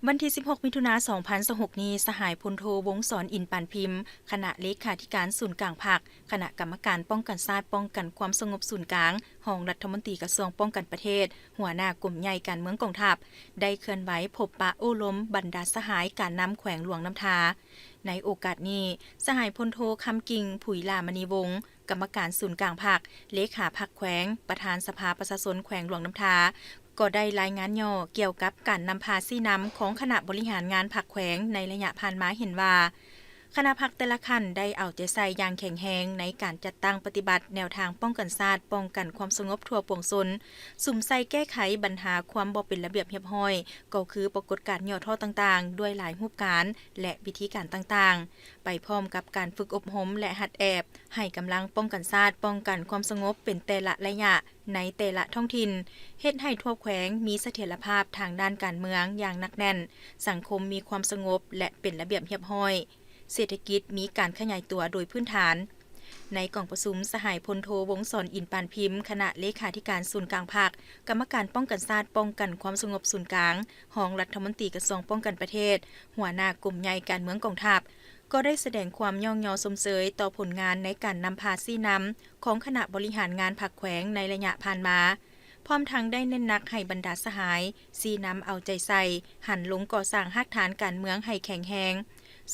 วันที่ 16 มิถุนายน 2026 นี้สหายพลโทวงศ์สร อินทร์ปานพิมพ์ คณะเลขาธิการศูนย์กลางภาค คณะกรรมการป้องกันชาติป้องกันความสงบศูนย์กลางรองรัฐมนตรีกระทรวงป้องกันประเทศ หัวหน้ากลุ่มใหญ่การเมืองกองทัพ ได้เคลื่อนไหวพบปะโอ้ล้มบรรดาสหายการนำแขวงหลวงน้ำทา ในโอกาสนี้ สหายพลโทคำกิ่ง ผุยลามณีวงศ์ กรรมการศูนย์กลางภาค เลขาพรรคแขวง ประธานสภาประชาชนแขวงหลวงน้ำทา ก็ได้รายงานย่อเกี่ยวกับการนำพาซี่นำของคณะบริหารงานพรรคแขวงในระยะผ่านมาเห็นว่า คณะพรรคแต่ละขั้นได้เอาใจใส่อย่างแข็งแรงในการจัดตั้งปฏิบัติแนวทางป้องกันชาติป้องกันความสงบทั่วปวงชนสุ่มใส่แก้ไขปัญหาความบ่เป็นระเบียบเรียบร้อย ก็คือปรากฏการณ์ย่อท่อต่างๆ ด้วยหลายรูปการและวิธีการต่างๆ ไปพร้อมกับการฝึกอบรมและหัดแอบให้กำลังป้องกันชาติป้องกันความสงบเป็นแต่ละระยะในแต่ละท้องถิ่นเฮ็ดให้ทั่วแขวงมีเสถียรภาพทางด้านการเมืองอย่างหนักแน่นสังคมมีความสงบและเป็นระเบียบเรียบร้อยเศรษฐกิจมีการขยายตัวโดยพื้นฐานในกล่องประชุมสหายพลโทวงศ์สร อินทร์ปานพิมพ์คณะเลขาธิการศูนย์กลางภาคกรรมการป้องกันชาติป้องกันความสงบศูนย์กลางรองรัฐมนตรีกระทรวงป้องกันประเทศหัวหน้ากลุ่มใหญ่การเมืองกองทัพก็ได้แสดงความย่องยอสมเสยต่อผลงานในการนำพาซี่นำของคณะบริหารงานพรรคแขวงในระยะผ่านมาพร้อมทั้งได้เน้นหนักให้บรรดาสหายซี่นำเอาใจใส่หันลงก่อสร้างรากฐานการเมืองให้แข็งแรง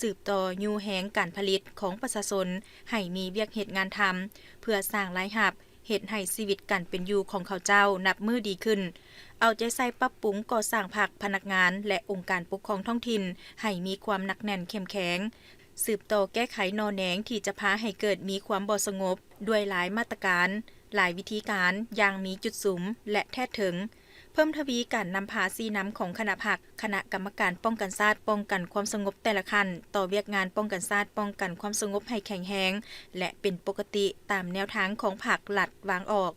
สืบต่อยูแหงการผลิตของประชาชนให้มีเวียกเหตุงานทำเพื่อสร้างรายรับเหตุให้ชีวิตการเป็นอยู่ของเขาเจ้านับมือดีขึ้นเอาใจใส่ปรับปรุงก่อสร้างภาคพนักงานและองค์การปกครองท้องถิ่นให้มีความหนักแน่นเข้มแข็งสืบต่อแก้ไขนอแหนงที่จะพาให้เกิดมีความบ่สงบด้วยหลายมาตรการหลายวิธีการอย่างมีจุดสุมและแท้ถึงเพิ่มทวีการนำพาซีน้ำของคณะพรรคคณะกรรมการป้องกันชาติป้องกันความสงบแต่ละขั้นต่อเวียกงานป้องกันชาติป้องกันความสงบให้แข็งแรงและเป็นปกติตามแนวทางของพรรคหลัดวางออก